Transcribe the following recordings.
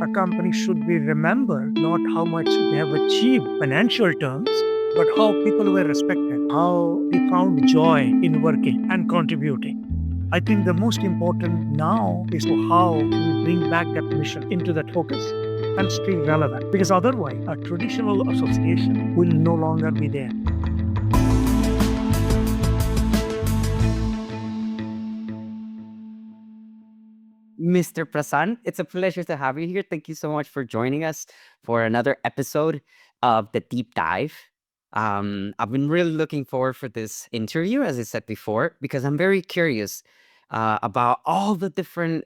a company should be remembered not how much they have achieved financial terms, but how people were respected, how they found joy in working and contributing. I think the most important now is to how we bring back that mission into that focus and stay relevant. Because otherwise, a traditional association will no longer be there. Mr. Prasant, it's a pleasure to have you here. Thank you so much for joining us for another episode of the Deep Dive. I've been really looking forward for this interview, as I said before, because I'm very curious about all the different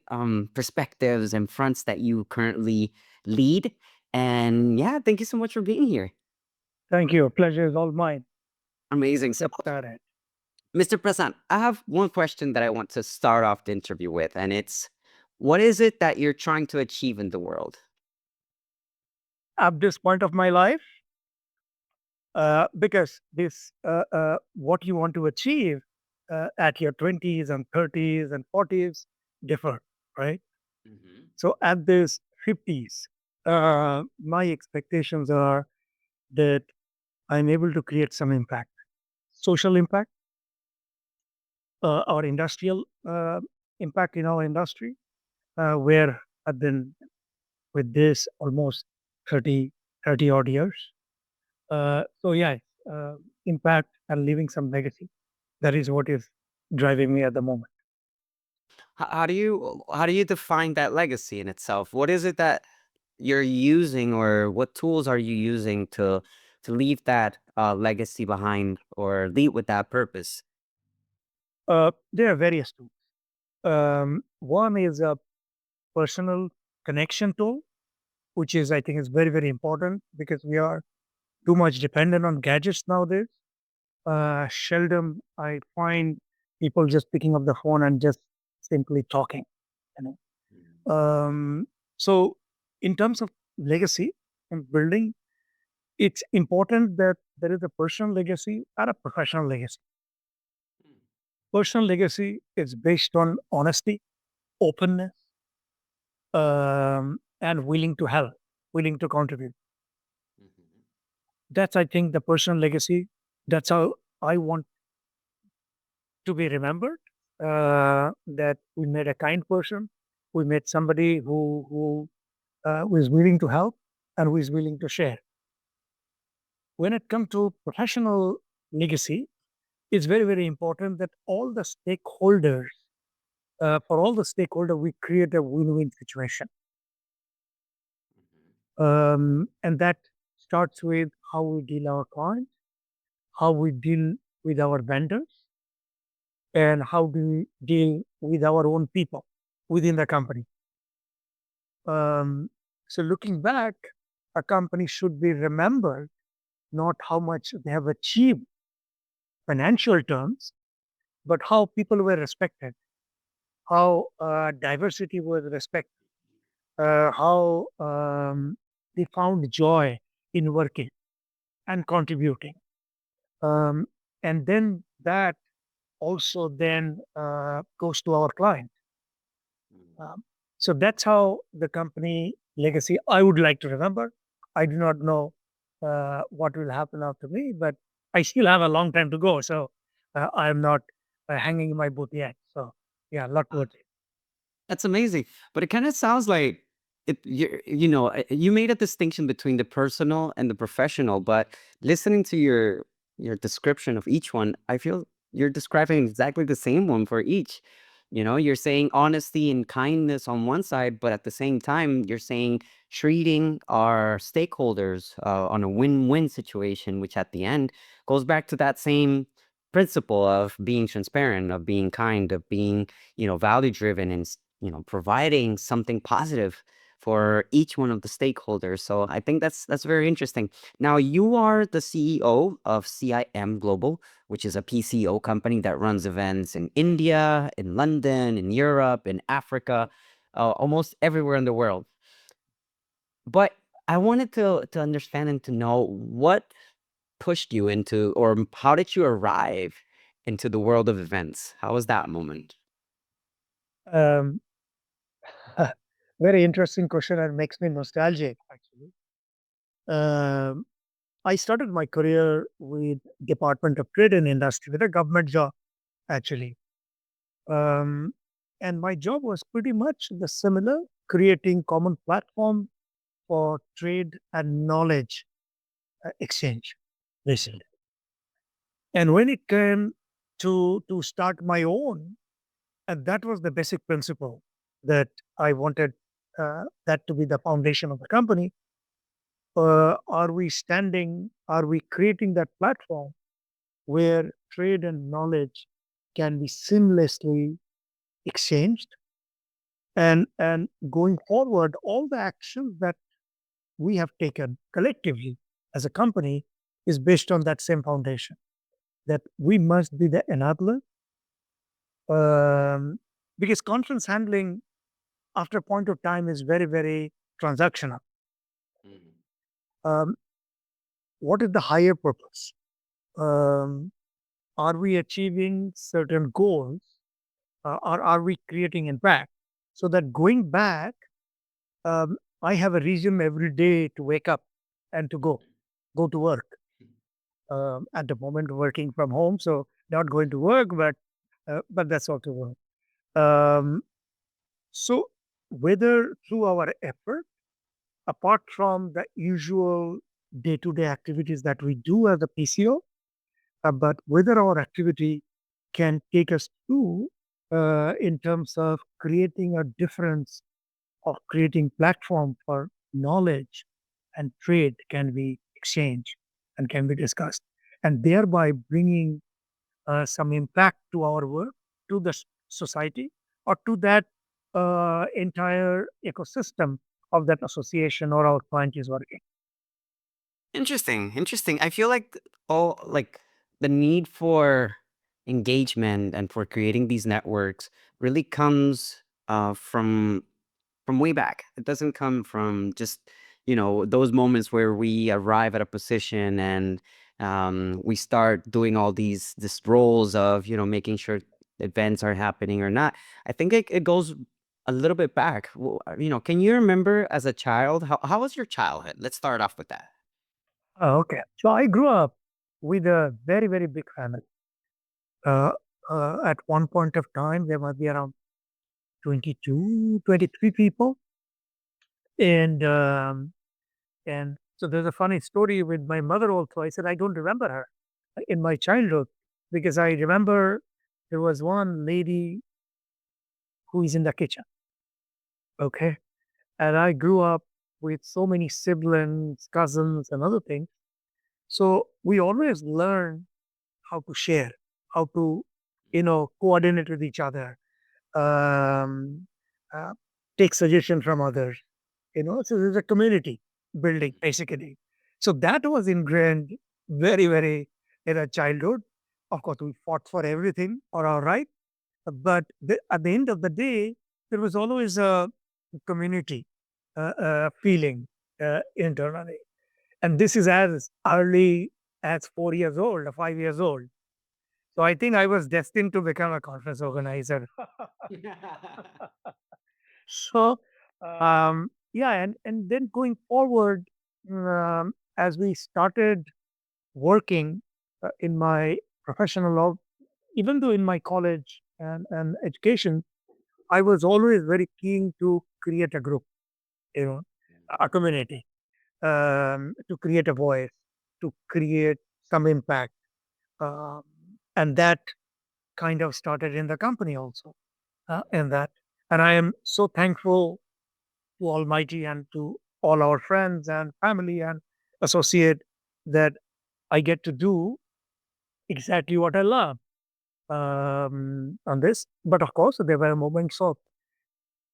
perspectives and fronts that you currently lead. And yeah, thank you so much for being here. Thank you. Pleasure is all mine. Amazing. So, Let's start it. Mr. Prasant, I have one question that I want to start off the interview with, and it's what is it that you're trying to achieve in the world? At this point of my life, because this what you want to achieve at your 20s and 30s and 40s differ, right? Mhm. So at this 50s, my expectations are that I'm able to create some impact, social impact, or industrial impact in our industry, where I've been with this almost 30, 30 odd years. So yeah, uh, impact and leaving some legacy. That is what is driving me at the moment. How do you define that legacy in itself? What is it that you're using, or what tools are you using to leave that legacy behind, or lead with that purpose? There are various tools. One is a personal connection tool, which is I think is very very important because we are too much dependent on gadgets nowadays. Seldom I find people just picking up the phone and just simply talking. You know. So in terms of legacy and building, it's important that there is a personal legacy and a professional legacy. Personal legacy is based on honesty, openness, and willing to help, willing to contribute. Mhm. That's, I think, the personal legacy. That's how I want to be remembered. That we met a kind person, we met somebody who is willing to help and who is willing to share. When it comes to professional legacy, it's very very important that all the stakeholders, for all the stakeholder, we create a win-win situation, and that starts with how we deal our clients, how we deal with our vendors, and how do we deal with our own people within the company. Um, so looking back, a company should be remembered not how much they have achieved financial terms, but how people were respected, how diversity was respected, how they found joy in working and contributing. Um, and then that also then goes to our client. Um, so that's how the company legacy I would like to remember. I do not know what will happen after me, but I still have a long time to go. So I'm not hanging my boot yet. So yeah, a lot Ah, to achieve. that's amazing. But it kind of sounds like you made a distinction between the personal and the professional, but listening to your description of each one, I feel you're describing exactly the same one for each. You're saying honesty and kindness on one side, but at the same time, you're saying treating our stakeholders on a win-win situation, which at the end goes back to that same principle of being transparent, of being kind, of being, value driven, and providing something positive for each one of the stakeholders. So I think that's very interesting. Now you are the CEO of CIMGlobal, which is a PCO company that runs events in India, in London, in Europe, in Africa, almost everywhere in the world. But I wanted to understand and to know what pushed you into, or how did you arrive into the world of events? How was that moment? Um, Very interesting question and makes me nostalgic, actually. Um, I started my career with Department of Trade and Industry with a government job, actually. Um, and my job was pretty much the similar, creating common platform for trade and knowledge exchange, basically. And when it came to start my own, and that was the basic principle that I wanted that to be the foundation of the company. Are we creating that platform where trade and knowledge can be seamlessly exchanged? And going forward, all the actions that we have taken collectively as a company is based on that same foundation that we must be the enabler, um, because conference handling after a point of time is very, very transactional. Mhm. Um, what is the higher purpose? Um, are we achieving certain goals, or are we creating impact? So that going back, I have a reason every day to wake up and to go to work. At the moment, working from home, so not going to work, but that's also work. Um, so whether through our effort, apart from the usual day-to-day activities that we do as a PCO, but whether our activity can take us through in terms of creating a difference or creating platform for knowledge and trade can be exchanged and can be discussed, and thereby bringing some impact to our work, to the society, or to that entire ecosystem of that association or our client is working. Interesting, interesting. I feel like all like the need for engagement and for creating these networks really comes from way back. It doesn't come from just, those moments where we arrive at a position and we start doing all these roles of, making sure events are happening or not. I think it goes a little bit back. Can you remember as a child, how was your childhood? Let's start off with that. Oh, okay. So I grew up with a very, very big family. Uh, at one point of time, there might be around 22, 23 people. And and so there's a funny story with my mother also. I said, I don't remember her in my childhood because I remember there was one lady who is in the kitchen. Okay. And I grew up with so many siblings, cousins, and other things. So we always learn how to share, how to, coordinate with each other, um, uh, take suggestion from others. So there's a community building basically. So that was ingrained very, very in our childhood. Of course, we fought for everything or our right, but at the end of the day, there was always a community feeling internally. And this is as early as 4 years old or 5 years old. So I think I was destined to become a conference organizer. So, yeah, and then going forward, as we started working in my professional law, even though in my college and education, I was always very keen to create a group, you know, a community, to create a voice, to create some impact. Um, and that kind of started in the company also, in that. And I am so thankful to Almighty and to all our friends and family and associate that I get to do exactly what I love on this. But of course, there were moments of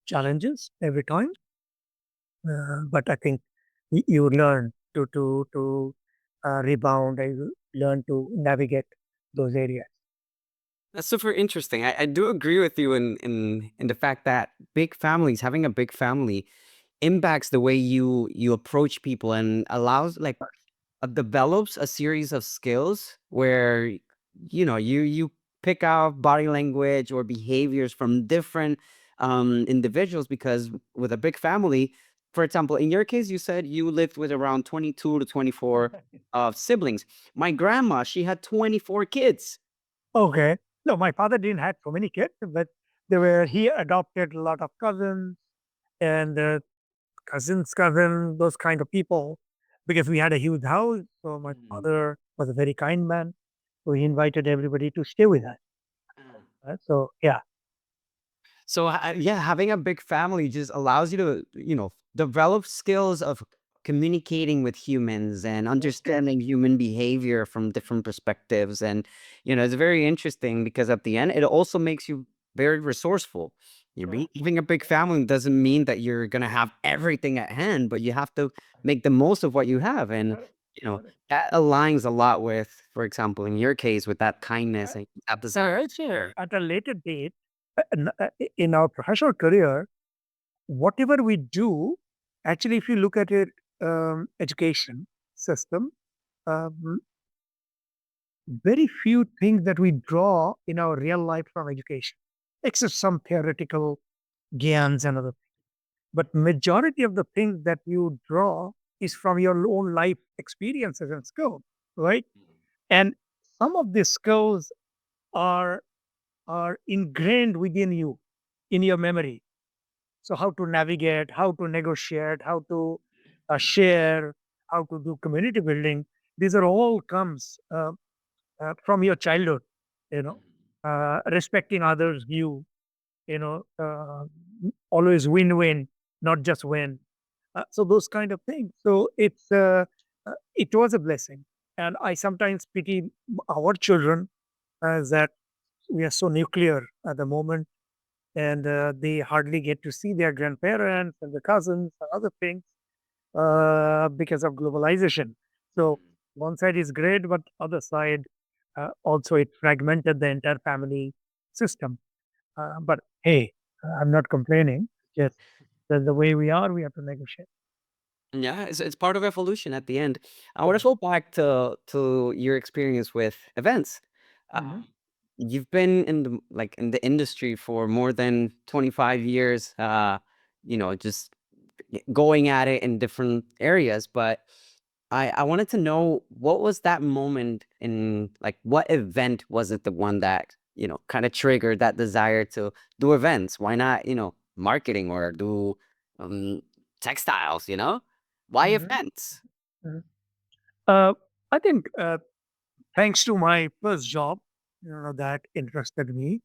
challenges every time. But I think you learn to rebound. And you learn to navigate those areas. That's super interesting. I do agree with you in the fact that big families, having a big family, impacts the way you approach people and allows like develops a series of skills where you pick out body language or behaviors from different individuals, because with a big family, for example, in your case, you said you lived with around 22 to 24 siblings. My grandma, she had 24 kids. Okay. No, my father didn't have so many kids, but he adopted a lot of cousins and those kind of people, because we had a huge house. So my Mhm. father was a very kind man. So he invited everybody to stay with us. So yeah. So yeah, having a big family just allows you to, develop skills of communicating with humans and understanding human behavior from different perspectives. And it's very interesting because at the end, it also makes you very resourceful. Having a big family doesn't mean that you're gonna have everything at hand, but you have to make the most of what you have. And that aligns a lot with, for example, in your case, with that kindness and that desire. At a later date, in our professional career, whatever we do, actually, if you look at it, education system, um, very few things that we draw in our real life from education, except some theoretical gyans and other. But majority of the things that you draw is from your own life experiences and skills, right? And some of these skills are are ingrained within you, in your memory. So how to navigate, how to negotiate, how to share, how to do community building. These are all comes from your childhood. You know, respecting others' view. You know, always win-win, not just win. So those kind of things. So it was a blessing, and I sometimes pity our children that we are so nuclear at the moment, and they hardly get to see their grandparents and the cousins and other things because of globalization. So one side is great, but other side also it fragmented the entire family system. But hey, I'm not complaining. Just that's the way we are. We have to negotiate. Yeah, it's part of evolution at the end. I want to go back to your experience with events. Mhm. You've been in the industry for more than 25 years, just going at it in different areas, but I wanted to know, what was that moment in, like, what event was it, the one that, kind of triggered that desire to do events? Why not, marketing or do um textiles, Why Mhm. events? Mhm. Uh, I think thanks to my first job, that interested me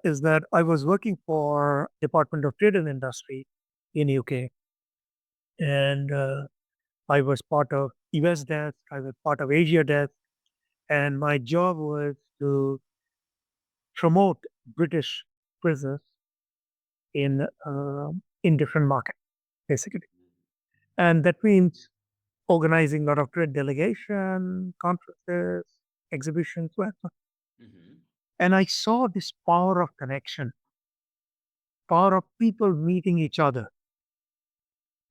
is that I was working for Department of Trade and Industry in UK, and I was part of US desk. I was part of Asia desk, and my job was to promote British prisoners in different markets, basically, and that means organizing a lot of trade delegation, conferences, exhibitions, whatnot. Mhm. And I saw this power of connection, power of people meeting each other,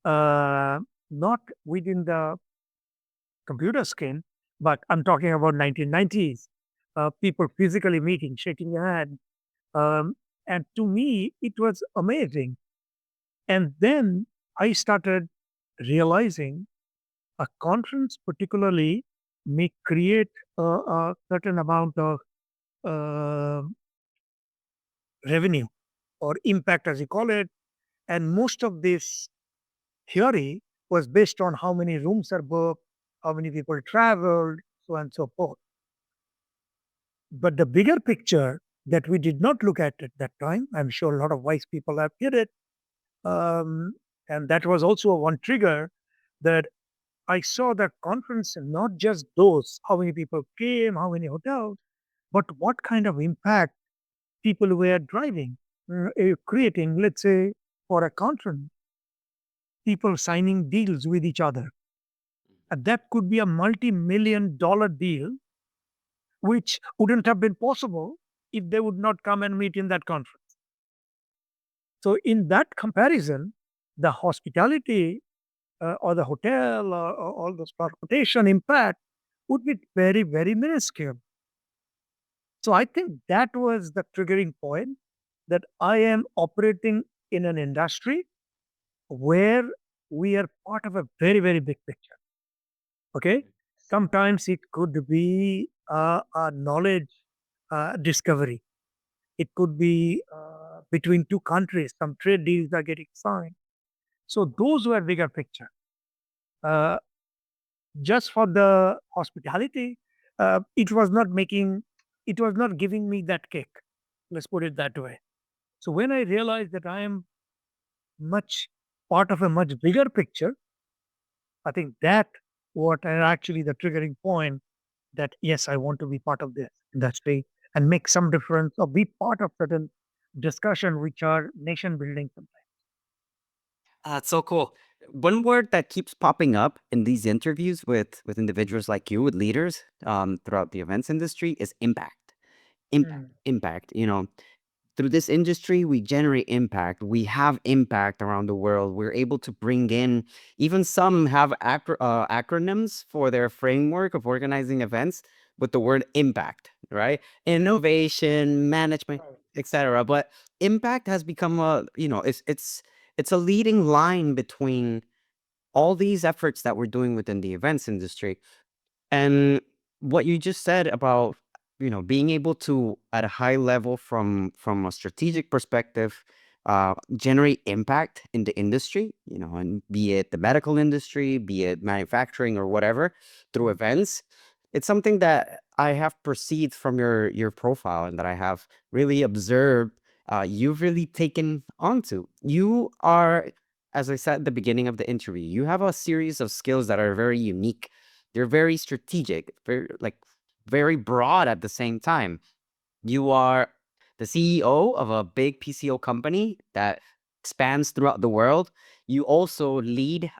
uh, not within the computer screen, but I'm talking about 1990s. People physically meeting, shaking hand, um, and to me, it was amazing. And then I started realizing a conference, particularly, may create a certain amount of uh, revenue or impact, as you call it. And most of this theory was based on how many rooms are booked, how many people traveled, so on and so forth. But the bigger picture that we did not look at that time, I'm sure a lot of wise people have hit it. Um, and that was also one trigger that I saw that conference, not just those, how many people came, how many hotels, but what kind of impact people were driving, creating, let's say, for a conference, people signing deals with each other. And that could be a multi-million dollar deal, which wouldn't have been possible if they would not come and meet in that conference. So, in that comparison, the hospitality or the hotel or all those transportation impact would be very, very minuscule. So, I think that was the triggering point. that I am operating in an industry where we are part of a very, very big picture. Okay. Sometimes it could be a knowledge discovery. It could be between two countries. Some trade deals are getting signed. So those were bigger picture. Uh, just for the hospitality, it was not giving me that kick. Let's put it that way. So when I realized that I am much part of a much bigger picture, I think that what are actually the triggering point that yes, I want to be part of this industry and make some difference or be part of certain discussion which are nation building sometimes. It's so cool. One word that keeps popping up in these interviews with individuals like you, with leaders throughout the events industry, is impact. Impact, Mm. impact. Through this industry, we generate impact. We have impact around the world. We're able to bring in, even some have acronyms for their framework of organizing events with the word impact, right? Innovation, management, Right. etc. But impact has become it's a leading line between all these efforts that we're doing within the events industry. And what you just said about, being able to, at a high level, from a strategic perspective, generate impact in the industry, and be it the medical industry, be it manufacturing or whatever, through Mm. events, it's something that I have perceived from your profile and that I have really observed. You've really taken onto. You are, as I said at the beginning of the interview, you have a series of skills that are very unique. They're very strategic, very broad at the same time. You are the CEO of a big PCO company that expands throughout the world. You also lead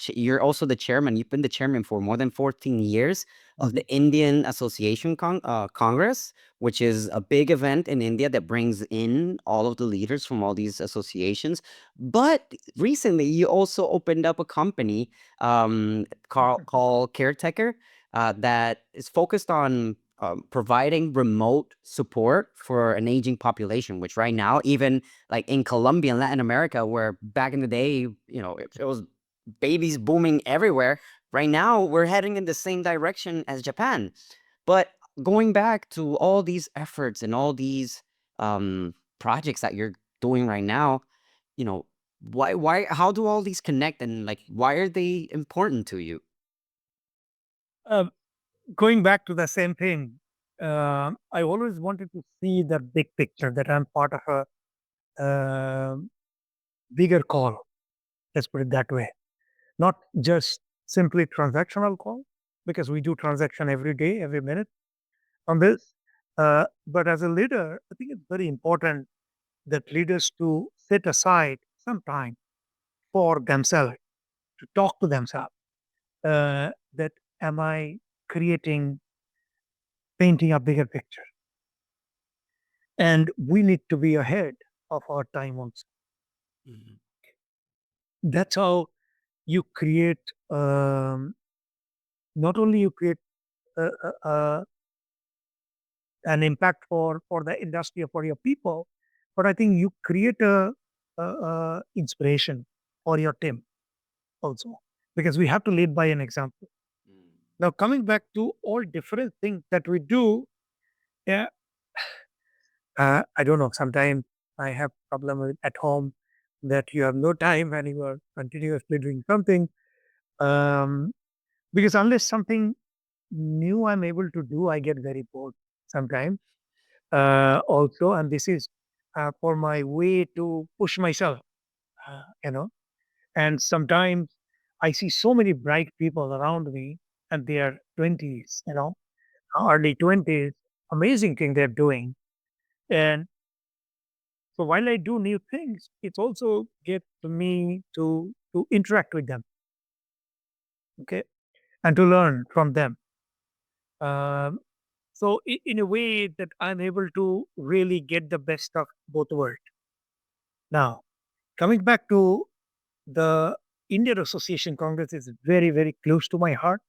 you're also the chairman. You've been the chairman for more than 14 years of the Indian Association Congress, which is a big event in India that brings in all of the leaders from all these associations. But recently, you also opened up a company called Caretaker that is focused on providing remote support for an aging population, which right now, even like in Colombia and Latin America, where back in the day, it was babies booming everywhere. Right now, we're heading in the same direction as Japan. But going back to all these efforts and all these projects that you're doing right now, you know, how do all these connect, and like, why are they important to you? Uh, Going back to the same thing, I always wanted to see the big picture that I'm part of a bigger call. Let's put it that way. Not just simply transactional call, because we do transaction every day, every minute on this. But as a leader, I think it's very important that leaders to set aside some time for themselves, to talk to themselves. That am I creating, painting a bigger picture? And we need to be ahead of our time also. Mhm. That's how you create, not only you create an impact for the industry or for your people, but I think you create a inspiration for your team also, because we have to lead by an example. Now, coming back to all different things that we do, yeah, I don't know. Sometimes I have problem at home that you have no time and you are continuously doing something. Um, because unless something new I'm able to do, I get very bored sometimes. Also, and this is for my way to push myself, uh, you know. And sometimes I see so many bright people around me, and they are 20s, early 20s, amazing thing they're doing. And so while I do new things, it's also get me to interact with them, okay, and to learn from them. Um, so in a way that I'm able to really get the best of both worlds. Now, coming back to the Indian Association Congress is very, very close to my heart.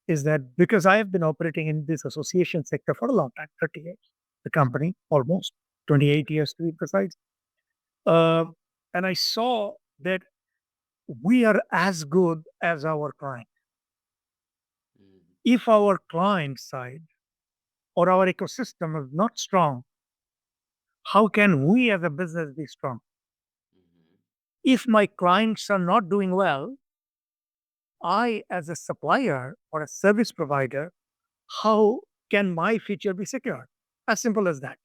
Is that because I have been operating in this association sector for a long time, 30 years, the company almost. 28 years to be precise. Uh, and I saw that we are as good as our client. Mm, If our client side or our ecosystem is not strong, how can we as a business be strong? mhm, If my clients are not doing well, I, as a supplier or a service provider, how can my future be secure? As simple as that.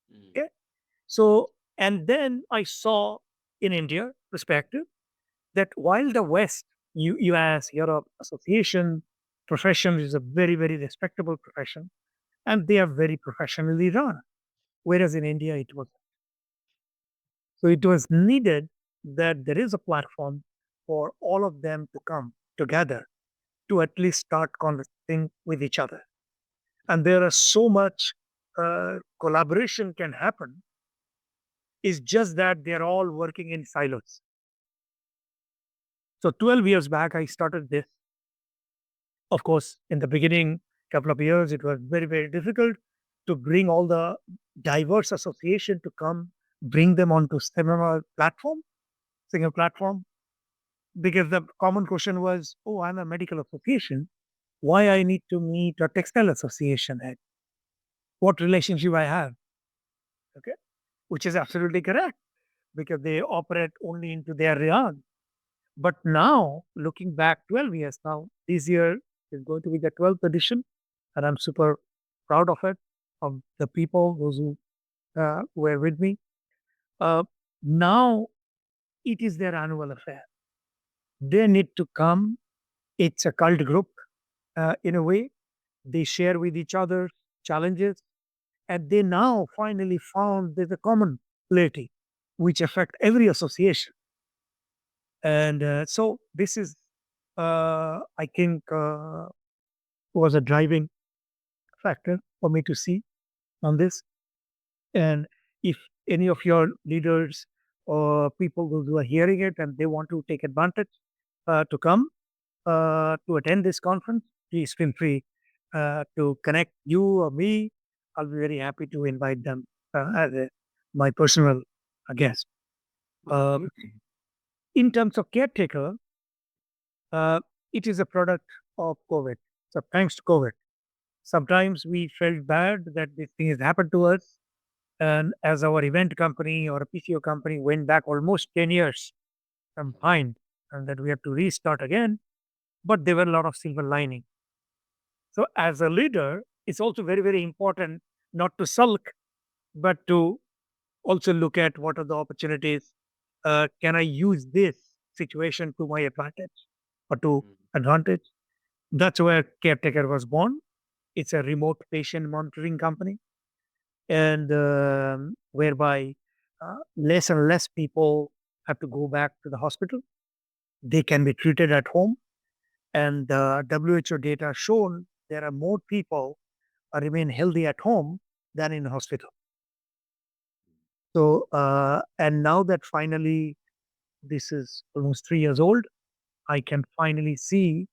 mm, Okay. So, and then I saw in India perspective that while the West, US, Europe association profession is a very, very respectable profession and they are very professionally run. Whereas in India, it was. So it was needed that there is a platform for all of them to come together to at least start conversing with each other. And there are so much collaboration can happen. It's just that they're all working in silos. So 12 years back, I started this. Of course, in the beginning, couple of years, it was very, very difficult to bring all the diverse association to come, bring them onto similar platform, single platform, because the common question was, oh, I'm a medical association. Why I need to meet a textile association head? What relationship I have? Okay, which is absolutely correct because they operate only into their realm. But now, looking back 12 years now, this year is going to be the 12th edition, and I'm super proud of it, of the people, those who were with me. Uh, Now, it is their annual affair. They need to come. It's a cult group in a way. They share with each other challenges, and they now finally found there's a commonality which affect every association. And so this is, I think, was a driving factor for me to see on this. And if any of your leaders or people who are hearing it and they want to take advantage to come to attend this conference, please feel free to connect you or me. I'll be very happy to invite them as my personal guest. Um, in terms of caretaker, uh, it is a product of COVID. So thanks to COVID, sometimes we felt bad that this thing has happened to us. And as our event company or a PCO company went back almost 10 years from behind, and that we have to restart again. But there were a lot of silver lining. So as a leader, it's also very, very important not to sulk, but to also look at what are the opportunities. Can I use this situation to my advantage or to mm, advantage? That's where Caretaker was born. It's a remote patient monitoring company, and whereby less and less people have to go back to the hospital. They can be treated at home, and the WHO data shown there are more people remain healthy at home than in hospital. So, and now that finally this is almost 3 years old, I can finally see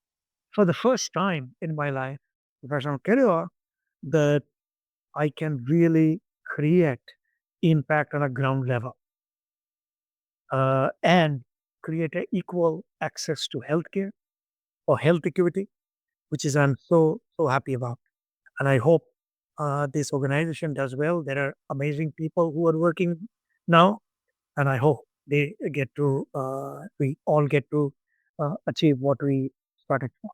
for the first time in my life, professional career, that I can really create impact on a ground level and create a equal access to healthcare or health equity, which is I'm so happy about. And I hope this organization does well. There are amazing people who are working now, and I hope they get to we all get to achieve what we started for.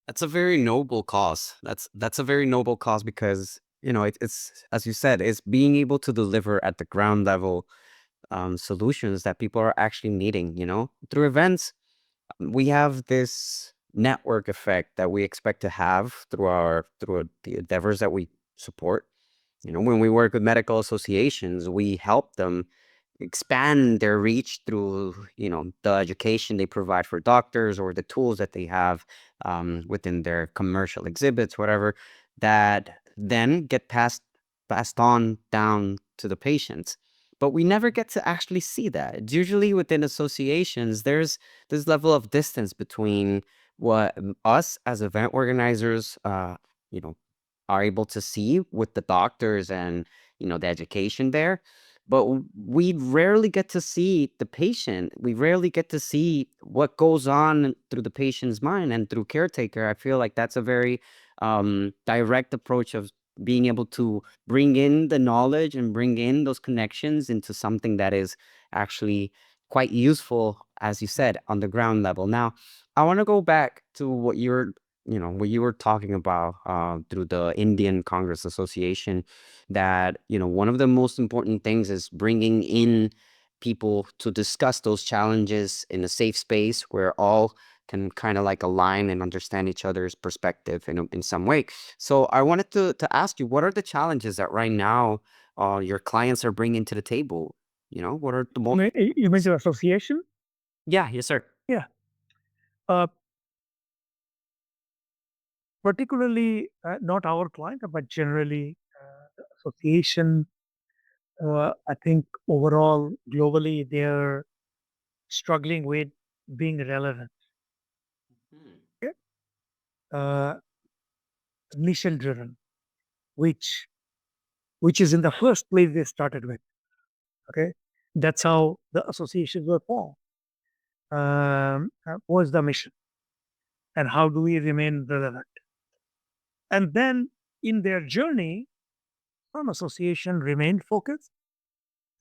That's a very noble cause. That's a very noble cause because it's as you said, it's being able to deliver at the ground level solutions that people are actually needing. Through events, we have this network effect that we expect to have through the endeavors that we support. When we work with medical associations, we help them expand their reach through the education they provide for doctors or the tools that they have within their commercial exhibits, whatever, that then get passed on down to the patients. But we never get to actually see that. It's usually within associations, there's this level of distance between what us as event organizers you know are able to see with the doctors and the education there. But we rarely get to see the patient. We rarely get to see what goes on through the patient's mind and through caretaker. I feel like that's a very direct approach of being able to bring in the knowledge and bring in those connections into something that is actually quite useful, as you said, on the ground level. Now, I want to go back to what you were talking about through the Indian Congress Association, that one of the most important things is bringing in people to discuss those challenges in a safe space where all can kind of like align and understand each other's perspective in some way. So I wanted to ask you, what are the challenges that right now your clients are bringing to the table? What are the most... You mentioned association? Yeah, yes, sir. Yeah. Uh, Particularly, not our client, but generally, the association, I think overall, globally, they're struggling with being relevant. Mhm. Okay? Uh, Mission driven, which is in the first place they started with. Okay, that's how the associations were formed. What's the mission, and how do we remain relevant? And then in their journey, some association remained focused.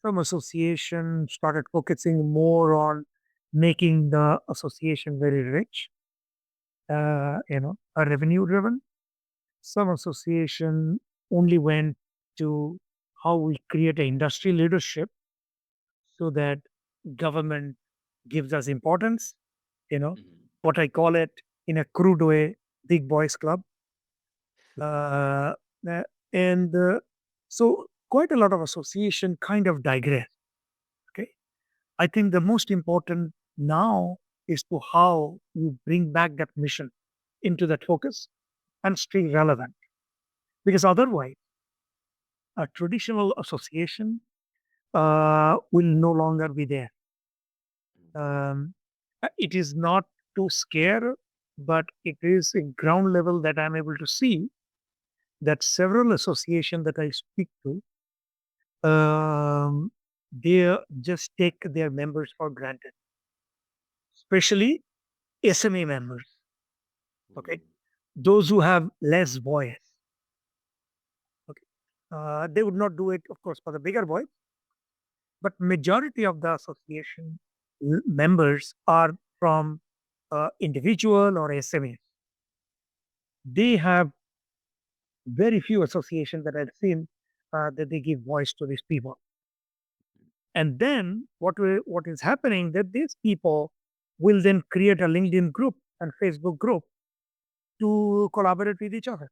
Some association started focusing more on making the association very rich, a revenue driven. Some association only went to how we create an industry leadership so that government gives us importance, you know, Mhm. what I call it in a crude way, big boys club. Uh, uh, and so quite a lot of association kind of digress. Okay. I think the most important now is to how you bring back that mission into that focus and stay relevant. Because otherwise, a traditional association will no longer be there. Um, it is not to scare, but it is a ground level that I'm able to see that several associations that I speak to, they just take their members for granted, especially SMA members. Okay, those who have less voice. Okay, they would not do it, of course, for the bigger boys, but majority of the association members are from individual or SMEs. They have very few associations that I've seen that they give voice to these people. And then what is happening that these people will then create a LinkedIn group and Facebook group to collaborate with each other.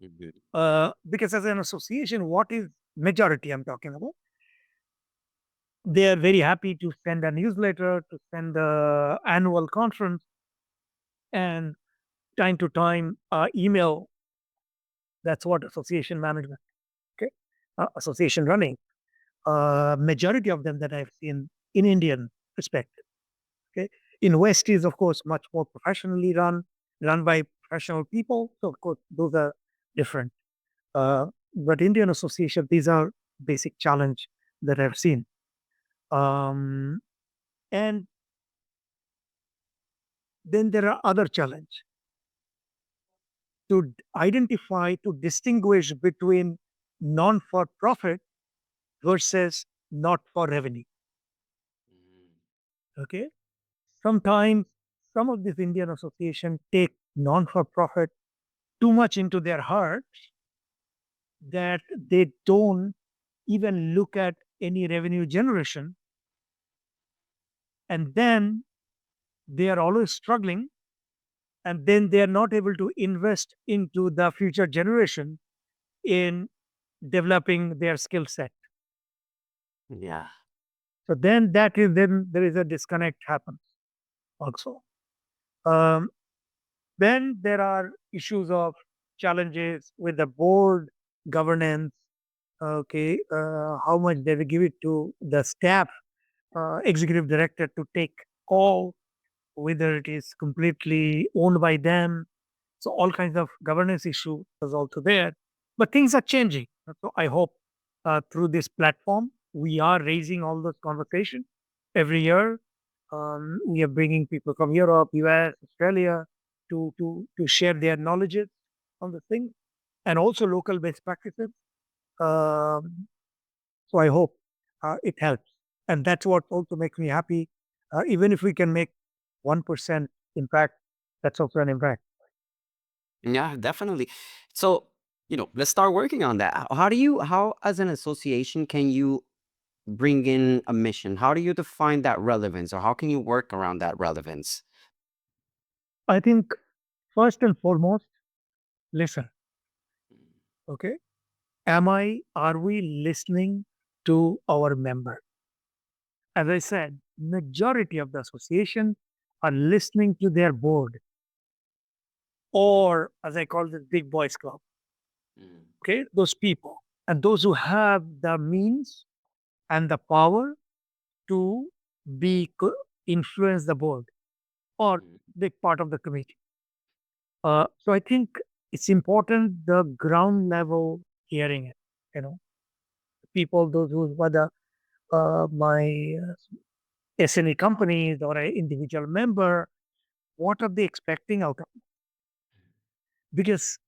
Mhm. Because as an association, what is majority I'm talking about? They are very happy to send a newsletter, to send the annual conference, and time to time email. That's what association management. Okay, association running. Majority of them that I've seen in Indian perspective. Okay, in West is of course much more professionally run by professional people. So of course those are different. But Indian association, these are basic challenge that I've seen. Um, and then there are other challenge to identify, to distinguish between non for profit versus not for revenue. Okay. Sometimes some of these Indian associations take non for profit too much into their heart that they don't even look at any revenue generation. And then they are always struggling. And then they are not able to invest into the future generation in developing their skill set. Yeah. So then there is a disconnect happens also. Um, then there are issues of challenges with the board governance. Okay, how much they will give it to the staff, executive director to take call, whether it is completely owned by them. So all kinds of governance issue is also there. But things are changing. So I hope through this platform, we are raising all those conversations every year. We are bringing people from Europe, US, Australia to share their knowledges on the thing and also local best practices. Um, so I hope it helps. And that's what also makes me happy. Even if we can make 1% impact, that's also an impact. Yeah, definitely. So, let's start working on that. How as an association can you bring in a mission? How do you define that relevance, or how can you work around that relevance? I think first and foremost, listen. Okay. Are we listening to our member? As I said, majority of the association are listening to their board or as I call this big boys club. Mm, Okay. Those people and those who have the means and the power to influence the board or mm, big part of the committee. So I think it's important the ground level hearing it, you know, people, those who were my SME companies or an individual member, what are they expecting out of it? Because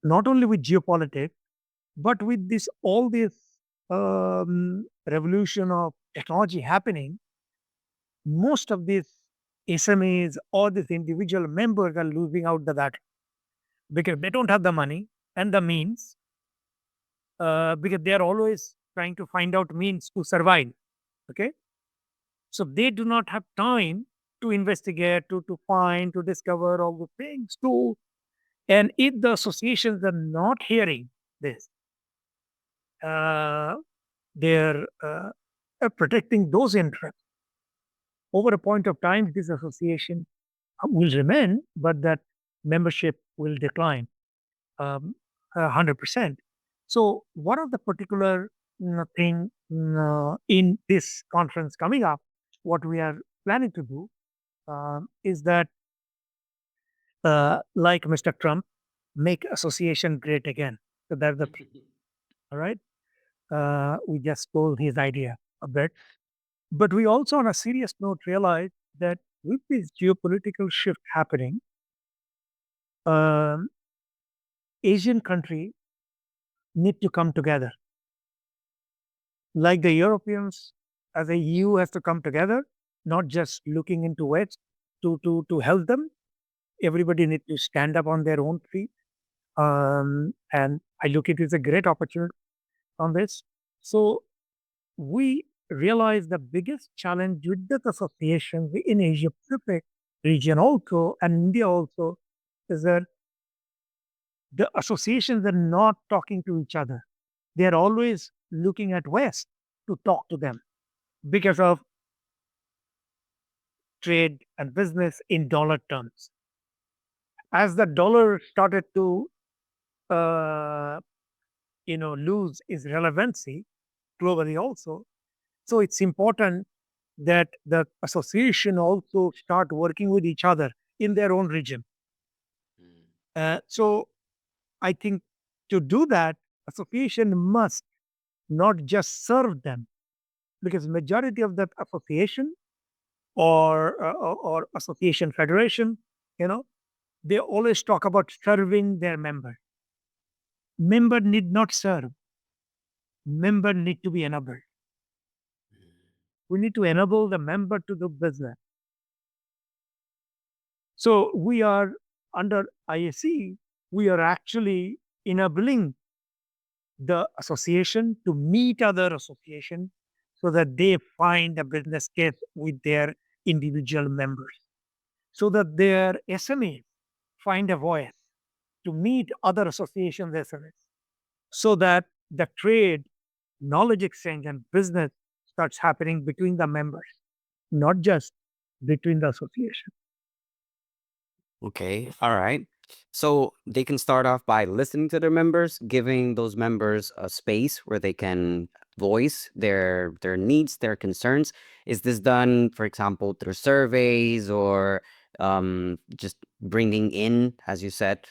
not only with geopolitics, but with this all this revolution of technology happening, most of these SMEs or these individual members are losing out the battle because they don't have the money and the means because they are always trying to find out means to survive. Okay, so they do not have time to investigate, to find, to discover all the things. And if the associations are not hearing this, uh, they're protecting those interests. Over a point of time, this association will remain, but that membership will decline 100%. So, one of the particular thing in this conference coming up, what we are planning to do is that, like Mr. Trump, make association great again. So that's the all right. We just stole his idea a bit, but we also, on a serious note, realize that with this geopolitical shift happening, um, Asian countries need to come together, like the Europeans, as a EU has to come together, not just looking into West to help them. Everybody needs to stand up on their own feet. And I look at it as a great opportunity on this. So we realize the biggest challenge with the association in Asia Pacific region also and India also is that the associations are not talking to each other. They are always looking at West to talk to them because of trade and business in dollar terms. As the dollar started to uh, lose its relevancy globally also, so it's important that the association also start working with each other in their own region. mm, So I think to do that, association must not just serve them because majority of that association or association federation, you know, they always talk about serving their member. Member need not serve. Member need to be enabled. We need to enable the member to do business. So we are under ISC, we are actually enabling the association to meet other association so that they find a business case with their individual members, so that their SMEs find a voice to meet other associations SMEs, so that the trade, knowledge exchange, and business starts happening between the members, not just between the association. okay. All right. So they can start off by listening to their members, giving those members a space where they can voice their needs, their concerns. Is this done, for example, through surveys or just bringing in, as you said?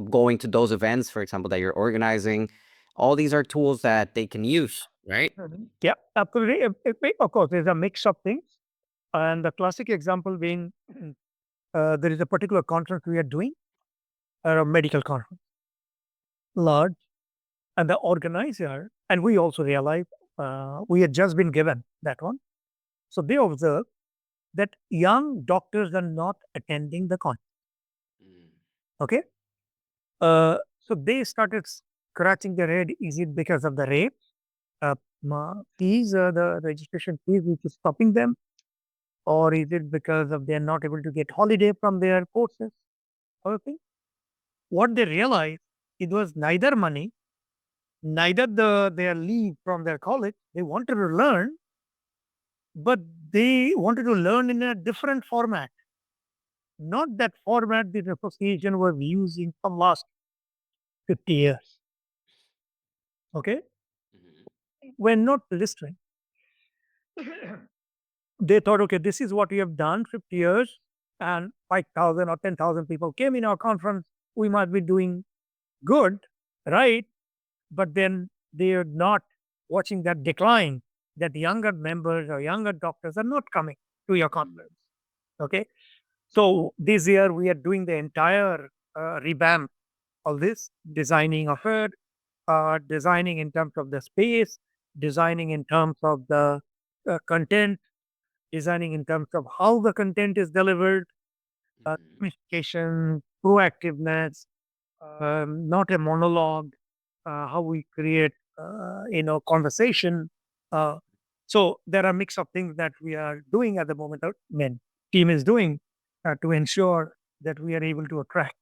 going to those events, for example, that you're organizing. All these are tools that they can use, right? Yeah, absolutely. Of course, there's a mix of things. And the classic example being there is a particular conference we are doing, a medical conference, large, and the organizer, and we also realized we had just been given that one. So they observed that young doctors are not attending the conference. Mm. Okay. So they started scratching their head. Is it because of the rate, fees, the registration fees, which is stopping them? Or is it because of they're not able to get holiday from their courses? Okay. What they realized, it was neither money, neither their leave from their college. They wanted to learn, but they wanted to learn in a different format, not that format the association was using for last 50 years. Okay. Mhm. We're not listening. They thought, okay, this is what we have done 50 years, and 5,000 or 10,000 people came in our conference. We might be doing good, right? But then they are not watching that decline, that younger members or younger doctors are not coming to your conference. Okay. So this year we are doing the entire revamp of this, designing of it, designing in terms of the space, designing in terms of the content, designing in terms of how the content is delivered, Mhm. communication, proactiveness, not a monologue, how we create, conversation. Uh, so there are a mix of things that we are doing at the moment. Team is doing to ensure that we are able to attract.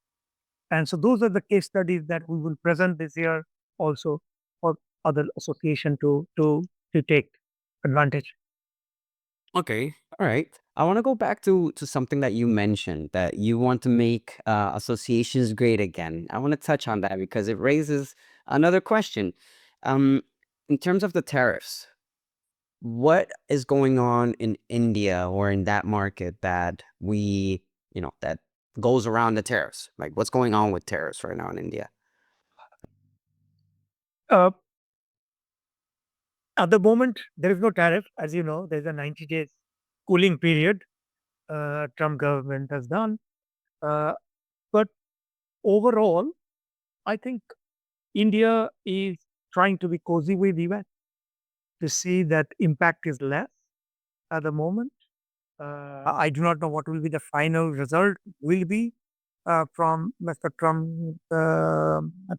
And so those are the case studies that we will present this year also for other association to take advantage. Okay. All right. I want to go back to something that you mentioned, that you want to make associations great again. I want to touch on that because it raises another question. Um, in terms of the tariffs, what is going on in India or in that market that that goes around the tariffs? Like, what's going on with tariffs right now in India? Uh, at the moment, there is no tariff. As you know, there's a 90 days cooling period Trump government has done. Uh, but overall, I think India is trying to be cozy with US to see that impact is less at the moment. I do not know what will be the final result will be from Mr. Trump's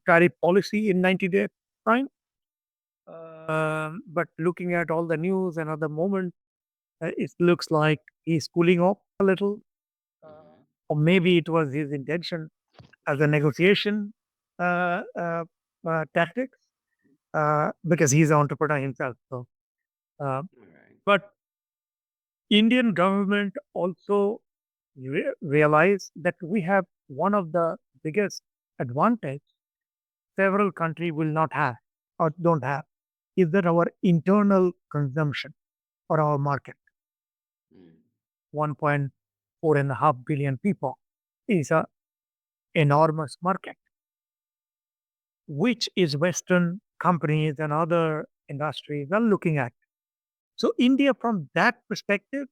tariff policy in 90 days time. But looking at all the news and at the moment, it looks like he's cooling off a little, Mhm. or maybe it was his intention as a negotiation uh, uh, tactics because he's an entrepreneur himself. So, uh, All right. but Indian government also realize that we have one of the biggest advantage several countries will not have or don't have is that our internal consumption or our market, Mm. 1.4 and a half billion people, is a enormous market, which is Western companies and other industries are looking at. So India, from that perspective,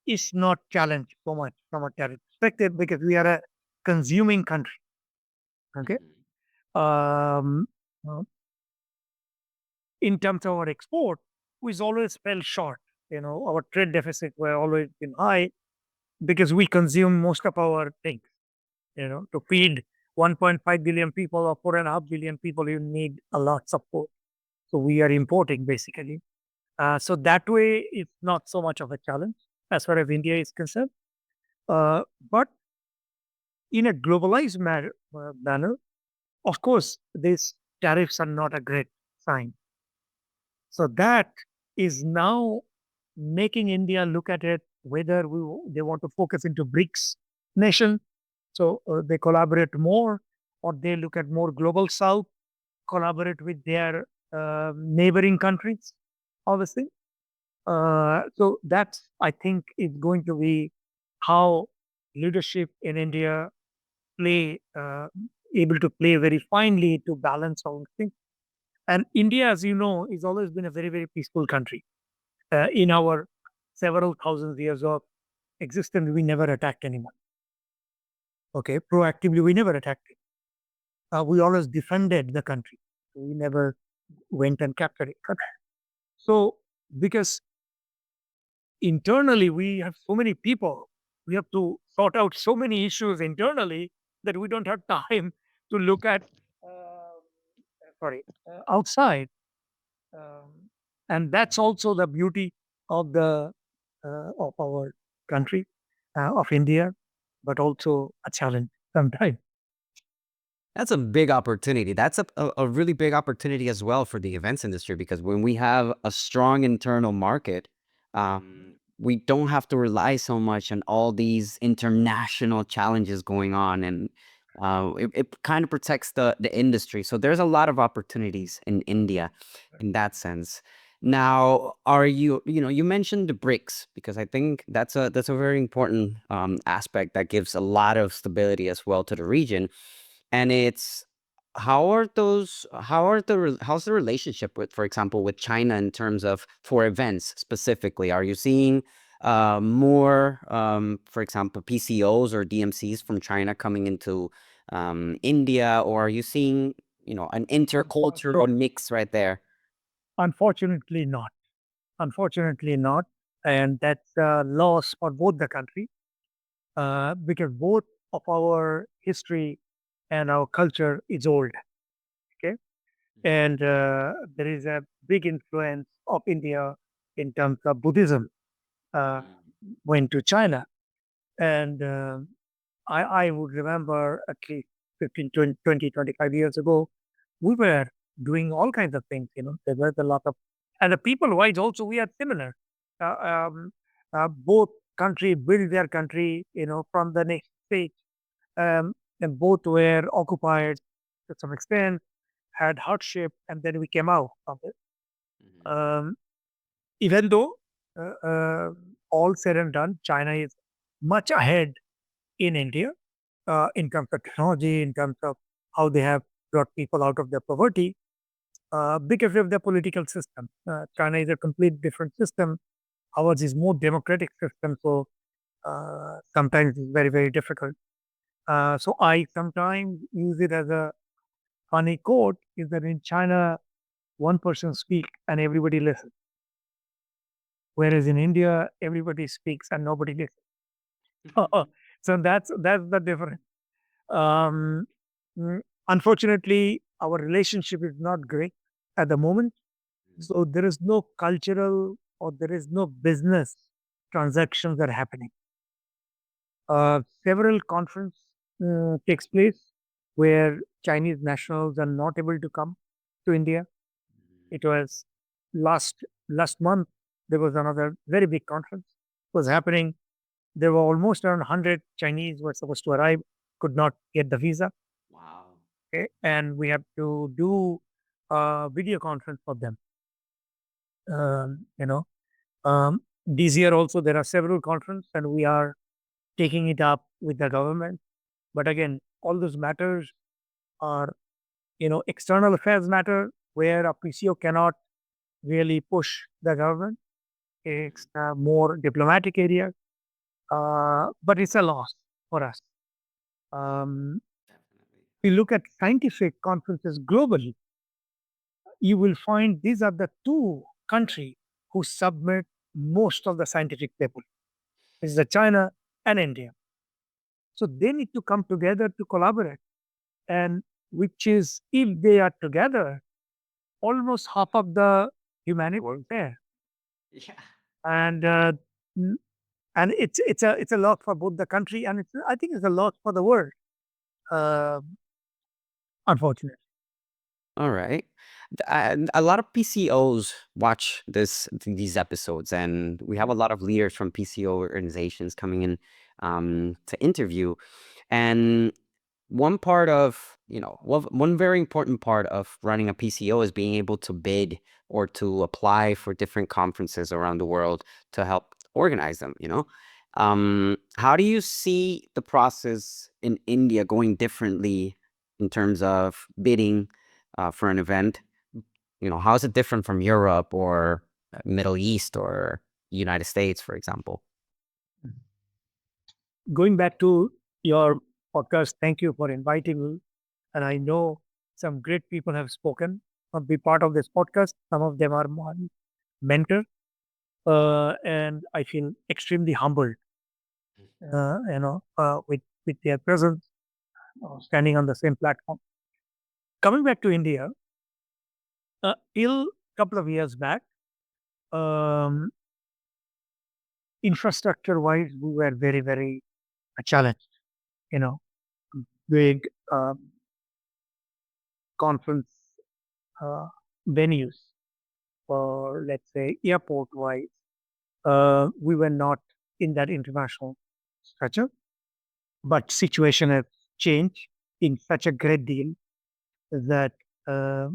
is not challenged so much from a tariff perspective because we are a consuming country. Okay. Mhm. Um, uh, in terms of our export, we always fell short. Our trade deficit were always been high because we consume most of our things. To feed 1.5 billion people or 4.5 billion people, you need a lot of food. So we are importing basically. So that way, it's not so much of a challenge as far as India is concerned. But in a globalized manner, of course, these tariffs are not a great sign. So that is now making India look at it whether they want to focus into BRICS nation, so they collaborate more, or they look at more global South, collaborate with their neighboring countries, obviously. So that's, I think, is going to be how leadership in India play. able to play very finely to balance all things. And India, as you know, has always been a very, very peaceful country. In our several thousands years of existence, we never attacked anyone. Okay, proactively, we never attacked it. We always defended the country. We never went and captured it. So, because internally we have so many people, we have to sort out so many issues internally that we don't have time to look at, outside. Um, and that's also the beauty of the of our country, of India, but also a challenge sometimes. That's a big opportunity. That's a really big opportunity as well for the events industry because when we have a strong internal market, we don't have to rely so much on all these international challenges going on, and it kind of protects the industry. So there's a lot of opportunities in India in that sense. Now, are you mentioned the BRICS because I think that's a very important aspect that gives a lot of stability as well to the region. And it's how's the relationship with, for example, with China in terms of for events specifically? Are you seeing more, for example, PCOs or DMCs from China coming into India, or are you seeing, an intercultural mix right there? Unfortunately, not. Unfortunately, not. And that's a loss for both the country, because both of our history and our culture is old. Okay. And there is a big influence of India in terms of Buddhism, uh, went to China. And I would remember at least 15, 20, 20, 25 years ago, we were doing all kinds of things. There was a lot of, and the people wise also, we are similar. Uh, um, both country built their country, from the next stage. And both were occupied to some extent, had hardship, and then we came out of it. Mhm. Um, Even though, uh, uh, all said and done, China is much ahead in India, in terms of technology, in terms of how they have brought people out of their poverty, because of the political system. China is a complete different system. Ours is more democratic system, so sometimes it's very, very difficult. So I sometimes use it as a funny quote: is that in China, one person speaks and everybody listens, whereas in India, everybody speaks and nobody listens. So that's the difference. Um, mm, Unfortunately, our relationship is not great at the moment. So there is no cultural or there is no business transactions that are happening. Several conference takes place where Chinese nationals are not able to come to India. It was last month. There was another very big conference was happening. There were almost around 100 Chinese were supposed to arrive, could not get the visa. Wow. Okay, and we have to do a video conference for them. Um, you know, this year also there are several conferences, and we are taking it up with the government. But again, all those matters are, external affairs matter where a PCO cannot really push the government. It's a more diplomatic area, but it's a loss for us. Um, Definitely. if you look at scientific conferences globally, you will find these are the two countries who submit most of the scientific papers. It's the China and India. So they need to come together to collaborate. And which is, if they are together, almost half of the humanity was there. Yeah. And n- and it's a lot for both the country, and I think it's a lot for the world. Uh, Unfortunately. All right. And a lot of PCOs watch these episodes, and we have a lot of leaders from PCO organizations coming in to interview. And one part of, one very important part of running a PCO is being able to bid or to apply for different conferences around the world to help organize them. How do you see the process in India going differently in terms of bidding for an event? How is it different from Europe or Middle East or United States, for example? Going back to your podcast, thank you for inviting me. And I know some great people have spoken or be part of this podcast. Some of them are my mentor, and I feel extremely humbled, with their presence, standing on the same platform. Coming back to India, till couple of years back, um, infrastructure-wise, we were very, very challenged. You know, big conference uh, venues, or let's say airport-wise, we were not in that international structure. But situation has changed in such a great deal that uh,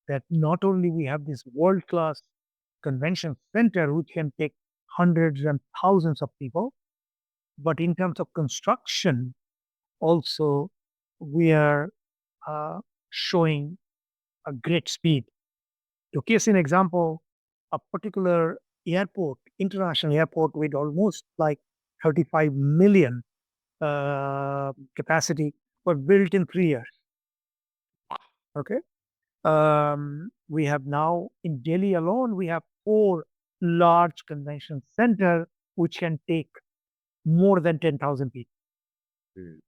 that not only we have this world class convention center which can take hundreds and thousands of people, but in terms of construction, also we are uh, showing a great speed. To case in example, a particular airport, international airport with almost like 35 million capacity, were built in 3 years. Okay. We have now in Delhi alone, we have four large convention center which can take more than 10,000 people Mm.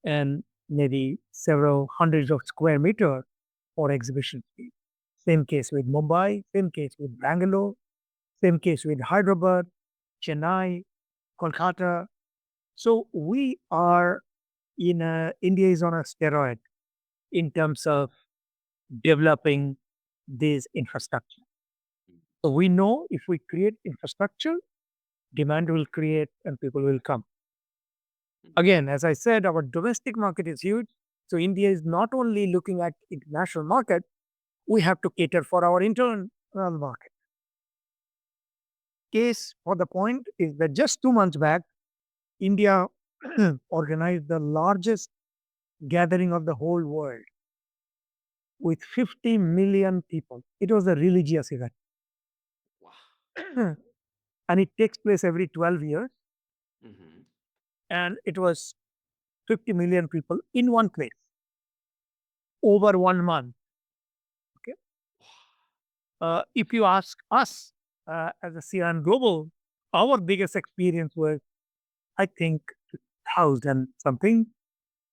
and maybe several hundreds of square meter for exhibition space. Same case with Mumbai, same case with Bangalore, same case with Hyderabad, Chennai, Kolkata. So we are India is on a steroid in terms of developing this infrastructure. So we know if we create infrastructure, demand will create and people will come. Again, as I said, our domestic market is huge. So India is not only looking at international market, we have to cater for our internal market. Case for the point is that just 2 months back, India organized the largest gathering of the whole world with 50 million people. It was a religious event. And it takes place every 12 years. Mhm. And it was 50 million people in one place over 1 month. Okay. If you ask us as a CIMGlobal, our biggest experience was, I think, 2000 something,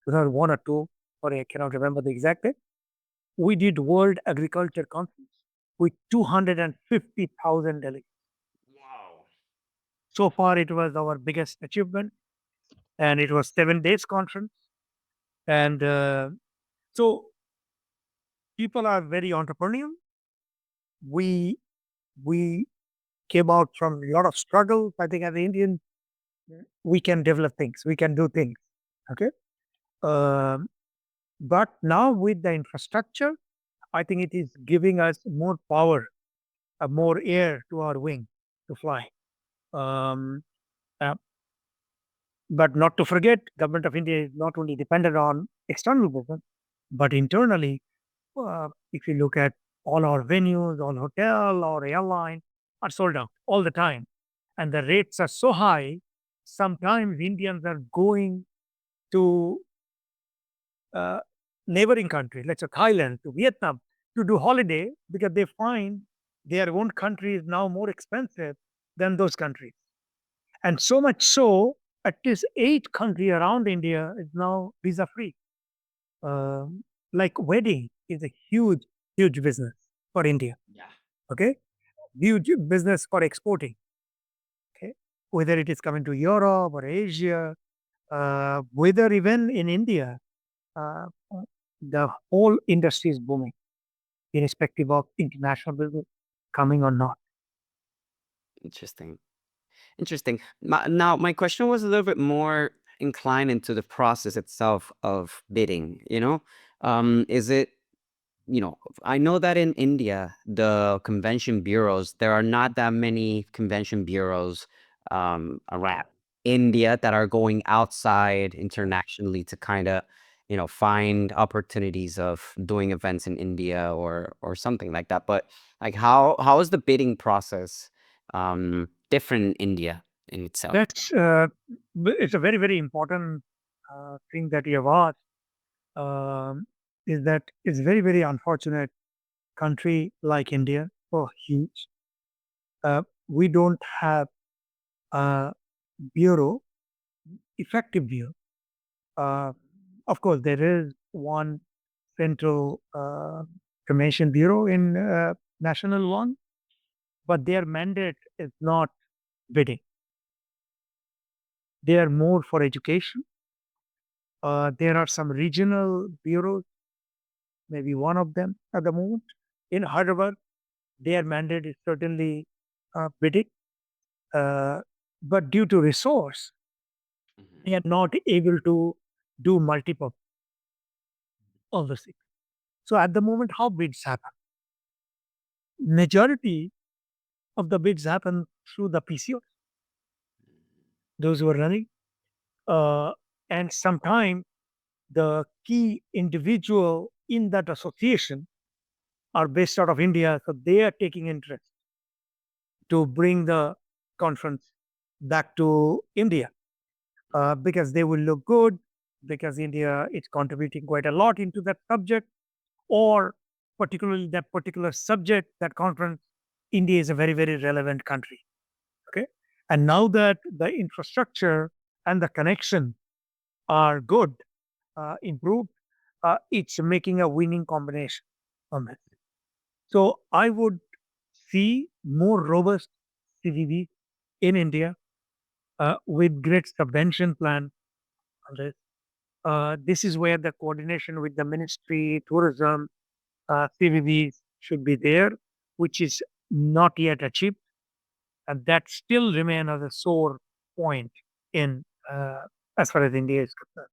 2001 or two, or I cannot remember the exact date. We did World Agriculture Conference with 250,000 delegates. Wow. So far, it was our biggest achievement, and it was 7 days conference. And so people are very entrepreneurial. We we came out from a lot of struggle. I think as an Indian, we can develop things, we can do things. Okay. Um, but now with the infrastructure, I think it is giving us more power, more air to our wing to fly. Um, uh, but not to forget, government of India is not only dependent on external business, but internally, if you look at all our venues, all hotel, our airline are sold out all the time. And the rates are so high, sometimes Indians are going to uh, neighboring countries, let's say Thailand, to Vietnam, to do holiday because they find their own country is now more expensive than those countries. And so much so, at least 8 countries around India is now visa free. Um, like wedding is a huge, huge business for India. Yeah. Okay, huge business for exporting. Okay, whether it is coming to Europe or Asia, whether even in India, uh, the whole industry is booming, irrespective of international business coming or not. Interesting. Interesting. Now, my question was a little bit more inclined into the process itself of bidding. Is it, I know that in India, the convention bureaus, there are not that many convention bureaus around India that are going outside internationally to kind of, find opportunities of doing events in India or something like that. But like how is the bidding process different in India in itself? That's it's a very, very important thing that you have asked. Um, is that it's very, very unfortunate country like India, oh, huge. We don't have a bureau, effective bureau. Uh, of course, there is one central commission bureau in national one, but their mandate is not bidding. They are more for education. There are some regional bureaus, maybe one of them at the moment in Hyderabad. Their mandate is certainly bidding, uh, but due to resource, Mhm. they are not able to do multiple of the things. So at the moment, how bids happen? Majority of the bids happen through the PCO, those who are running, uh, and sometimes the key individual in that association are based out of India, so they are taking interest to bring the conference back to India because they will look good, because India is contributing quite a lot into that subject, or particularly that particular subject, that conference, India is a very, very relevant country. Okay. And now that the infrastructure and the connection are good, improved, it's making a winning combination on this. So I would see more robust CVV in India with great subvention plan on this. This is where the coordination with the ministry, tourism, CVV should be there, which is not yet achieved, and that still remain as a sore point in as far as India is concerned.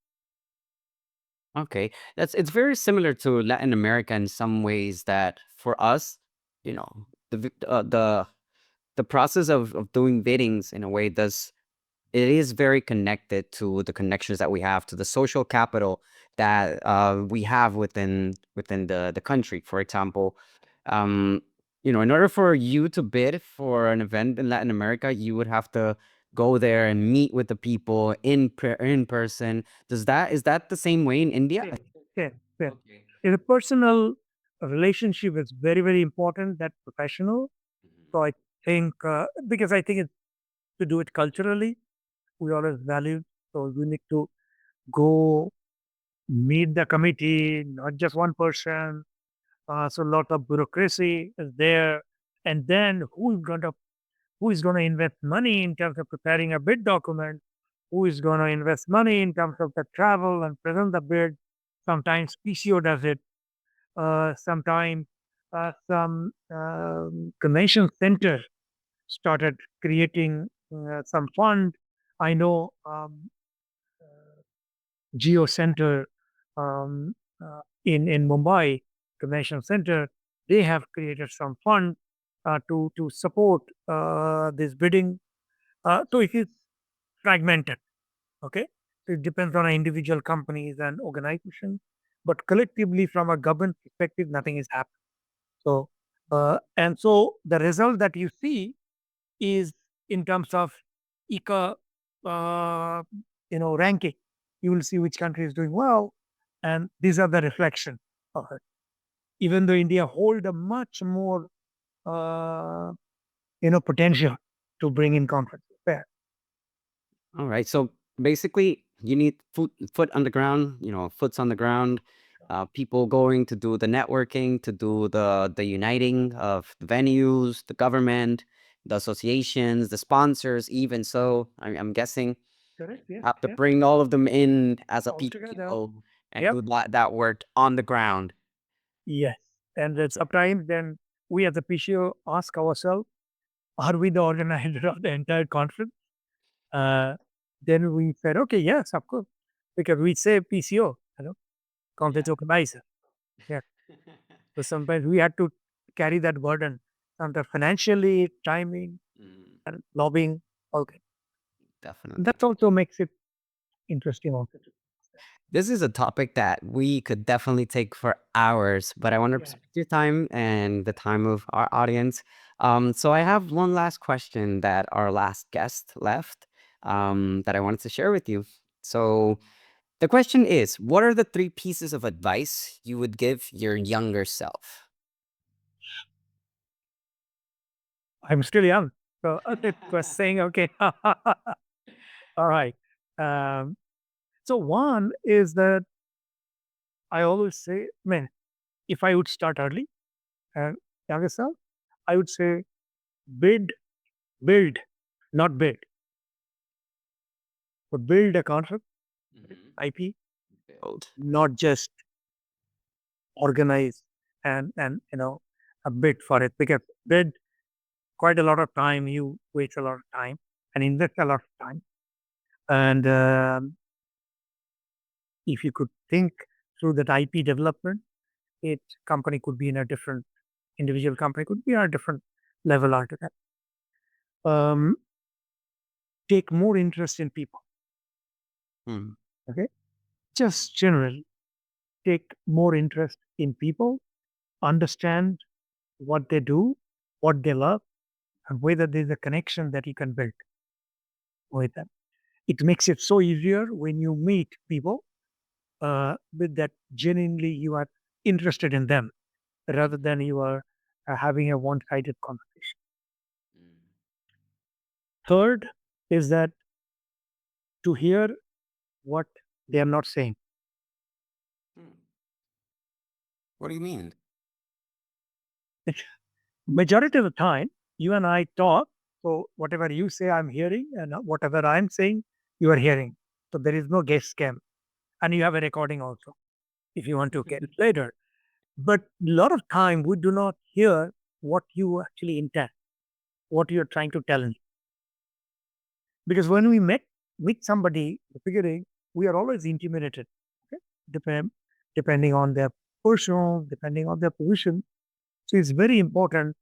Okay, it's very similar to Latin America in some ways that for us, the process of doing biddings in a way does it is very connected to the connections that we have to the social capital that we have within the country. For example, um, in order for you to bid for an event in Latin America, you would have to go there and meet with the people in person. Is that the same way in India? Yeah, yeah, yeah. Okay. The personal relationship is very, very important. That professional. Mhm. So I think because I think it's to do it culturally, we always value. So we need to go meet the committee, not just one person. So a lot of bureaucracy is there, and then who is going to invest money in terms of preparing a bid document? Who is going to invest money in terms of the travel and present the bid? Sometimes PCO does it. Sometimes some convention center started creating some fund. I know Geo Center in Mumbai Convention Center, they have created some fund to support this bidding. So it is fragmented. Okay, so it depends on individual companies and organizations, but collectively, from a government perspective, nothing is happening. So, and so the result that you see is in terms of eco, uh, ranking. You will see which country is doing well, and these are the reflection of it. Even though India hold a much more, uh, potential to bring in conflict. Fair. All right. So basically, you need foot on the ground. Foot's on the ground. People going to do the networking, to do the uniting of the venues, the government, the associations, the sponsors. Even so, I'm guessing Correct. Yeah. have to Yeah. bring all of them in as a All together. PPO and Yep. do that work on the ground. Yes. And then sometimes then we as a PCO ask ourselves, are we the organizer of the entire conference? Uh, then we said, okay, yes, of course, because we say PCO, conference Yeah. organizer. Yeah. So sometimes we had to carry that burden, sometimes financially, timing, Mm, and lobbying. Okay. definitely. That also makes it interesting also. This is a topic that we could definitely take for hours, but I want to Yeah. respect your time and the time of our audience. So I have one last question that our last guest left, that I wanted to share with you. So the question is, what are the three pieces of advice you would give your younger self? I'm still young. So it was saying, okay. All right. Um, so one is that I always say, man, if I would start early and younger self, I would say build, build, not build, but build a concept, Mhm. IP, Build. not just organize and a bid for it, because bid quite a lot of time, you waste a lot of time and invest a lot of time. And if you could think through that IP development, it company could be in a different individual company could be on a different level altogether. Um, take more interest in people. Mm. Okay, just generally take more interest in people, understand what they do, what they love, and whether there's a connection that you can build with them. It makes it so easier when you meet people with that genuinely you are interested in them rather than you are having a one-sided conversation. Third is that to hear what they are not saying. Mm. What do you mean? Majority of the time, you and I talk. So whatever you say, I'm hearing, and whatever I'm saying, you are hearing. So there is no guess scam, and you have a recording also if you want to get it later. But a lot of time we do not hear what you actually intend, what you're trying to tell me. Because when we meet somebody, the beginning, we are always intimidated. Okay? Depend, depending on their personal, depending on their position. So it's very important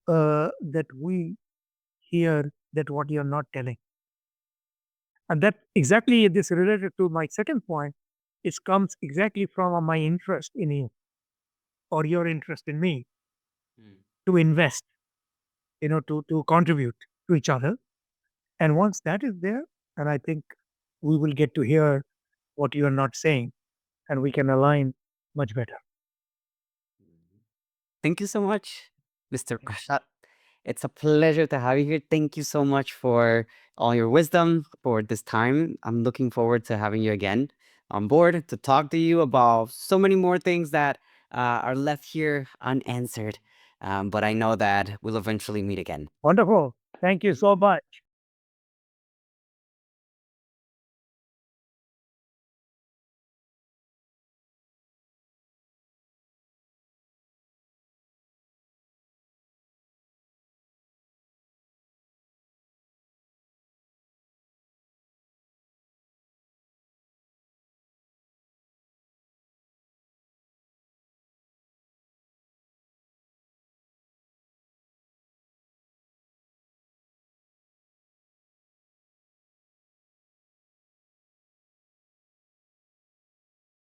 that we hear that what you're not telling. And that exactly this related to my second point. It comes exactly from my interest in you or your interest in me Mm. to invest, to contribute to each other. And once that is there, and I think we will get to hear what you are not saying and we can align much better. Thank you so much, Mr. Prasad. It's a pleasure to have you here. Thank you so much for all your wisdom for this time. I'm looking forward to having you again on board to talk to you about so many more things that are left here unanswered. But I know that we'll eventually meet again. Wonderful. Thank you so much.